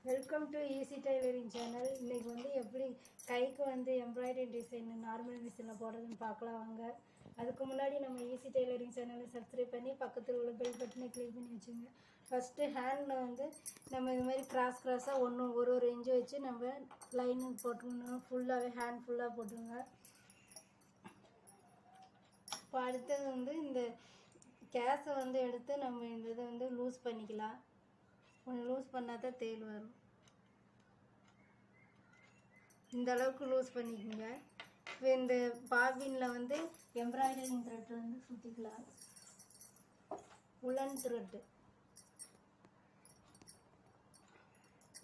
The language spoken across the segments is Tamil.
Welcome to easy tailoring channel. இன்றைக்கி வந்து எப்படி கைக்கு வந்து எம்ப்ராய்டரி டிசைன் நார்மல் மிஷினில் போடுறதுன்னு பார்க்கலாம் வாங்க. அதுக்கு முன்னாடி நம்ம ஈஸி டைலரிங் சேனலை சப்ஸ்கிரைப் பண்ணி பக்கத்தில் உள்ள பெல் பட்டனை கிளிக் பண்ணி வச்சுங்க. ஃபஸ்ட்டு ஹேண்டில் வந்து நம்ம இது மாதிரி கிராஸாக ஒரு இன்ச்சு வச்சு நம்ம லைனு போட்டுக்கணும். ஃபுல்லாகவே ஹேண்ட் ஃபுல்லாக போட்டுருங்க. இப்போ அடுத்தது வந்து இந்த கேஸை வந்து எடுத்து நம்ம இந்த இதை வந்து லூஸ் பண்ணிக்கலாம். கொஞ்சம் லூஸ் பண்ணால் தான் தேல் வரும். இந்த அளவுக்கு லூஸ் பண்ணிக்கோங்க. இப்போ இந்த பாபினில் வந்து எம்ப்ராய்டரிங் த்ரெட் வந்து சுற்றிக்கலாம். உலன் த்ரெட்டு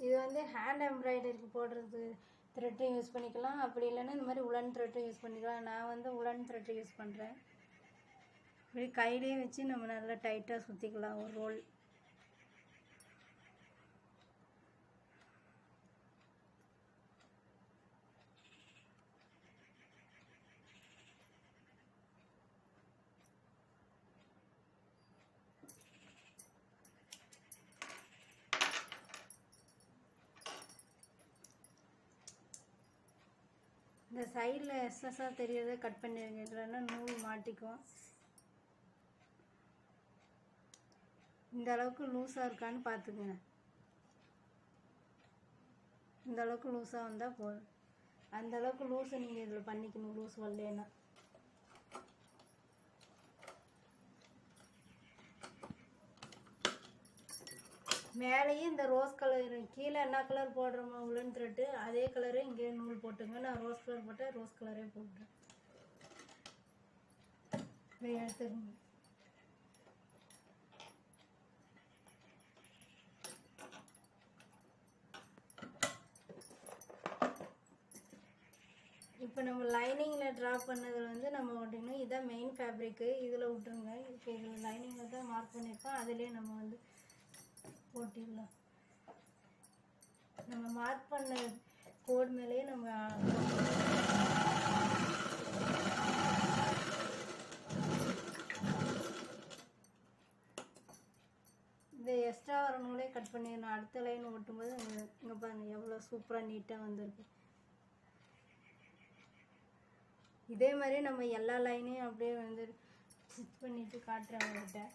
இது வந்து ஹேண்ட் எம்ப்ராய்டரிக்கு போடுறது த்ரெட்டும் யூஸ் பண்ணிக்கலாம். அப்படி இல்லைன்னா இந்த மாதிரி உலன் த்ரெட்டும் யூஸ் பண்ணிக்கலாம். நான் வந்து உலன் த்ரெட்டு யூஸ் பண்ணுறேன். இப்படி கையிலே வச்சு நம்ம நல்லா டைட்டாக சுற்றிக்கலாம் ஒரு ரோல். இந்த சைடில் எக்ஸஸாக தெரியறதை கட் பண்ணிடுங்க, இல்லைன்னா நூல் மாட்டிக்கும். இந்த அளவுக்கு லூஸாக இருக்கான்னு பார்த்துக்குங்க. இந்த அளவுக்கு லூஸாக வந்தால் போதும். அந்த அளவுக்கு லூஸை நீங்கள் இதில் பண்ணிக்கணும். லூஸ் வரலன்னா மேலேயும் இந்த ரோஸ் கலர் கீழே என்ன கலர் போடுறோமோ உலன் த்ரெட்டு அதே கலரே இங்கே நூல் போட்டுங்க. நான் ரோஸ் கலர் போட்டேன், ரோஸ் கலரே போட்டுறேன். எடுத்துக்கோங்க. இப்போ நம்ம லைனிங்கில் ட்ரா பண்ணதில் வந்து நம்ம விட்டுக்கணும். இதுதான் மெயின் ஃபேப்ரிக்கு, இதில் விட்டுருங்க. இப்போ இதில் லைனிங்கில் தான் மார்க் பண்ணியிருக்கோம், அதிலே நம்ம வந்து போட்டிடலாம். நம்ம மார்க் பண்ண கோட் மேலேயே நம்ம இந்த எக்ஸ்ட்ரா வர நூலே கட் பண்ணிடணும். அடுத்த லைன் ஓட்டும்போது இங்கே பாருங்கள் எவ்வளோ சூப்பராக நீட்டாக வந்திருக்கு. இதே மாதிரி நம்ம எல்லா லைனையும் அப்படியே வந்து ஸ்டிச் பண்ணிட்டு காட்டுறவங்ககிட்ட.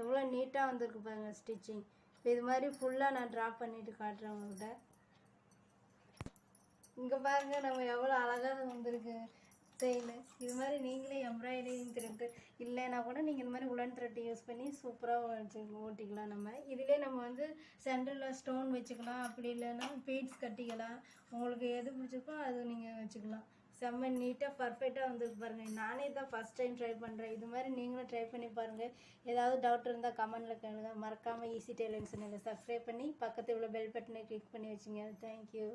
எவ்வளோ நீட்டாக வந்திருக்கு பாருங்கள் ஸ்டிச்சிங். இப்போ இது மாதிரி ஃபுல்லாக நான் ட்ரா பண்ணிவிட்டு காட்டுறேன் உங்கள்கிட்ட. இங்கே பாருங்கள் நம்ம எவ்வளோ அழகாக வந்திருக்கு செயல். இது மாதிரி நீங்களே எம்ப்ராய்டரிங் த்ரெட்டு இல்லைன்னா கூட நீங்கள் இந்த மாதிரி உலன் த்ரெட்டு யூஸ் பண்ணி சூப்பராக ஓட்டிக்கலாம். நம்ம இதிலே நம்ம வந்து சென்டரில் ஸ்டோன் வச்சுக்கலாம். அப்படி இல்லைன்னா பீட்ஸ் கட்டிக்கலாம். உங்களுக்கு எது பிடிச்சிருக்கோ அது நீங்கள் வச்சுக்கலாம். செம்ம நீட்டாக பர்ஃபெக்டாக வந்துருக்கு பாருங்கள். நானே தான் ஃபஸ்ட் டைம் ட்ரை பண்ணுறேன். இது மாதிரி நீங்களும் ட்ரை பண்ணி பாருங்கள். ஏதாவது டவுட் இருந்தால் கமெண்டில் கேளுங்க. மறக்காமல் ஈஸி டைலரிங் சேனலை சப்ஸ்கிரைப் பண்ணி பக்கத்தில் உள்ள பெல் பட்டனை கிளிக் பண்ணி வச்சுங்க. தேங்க்யூ.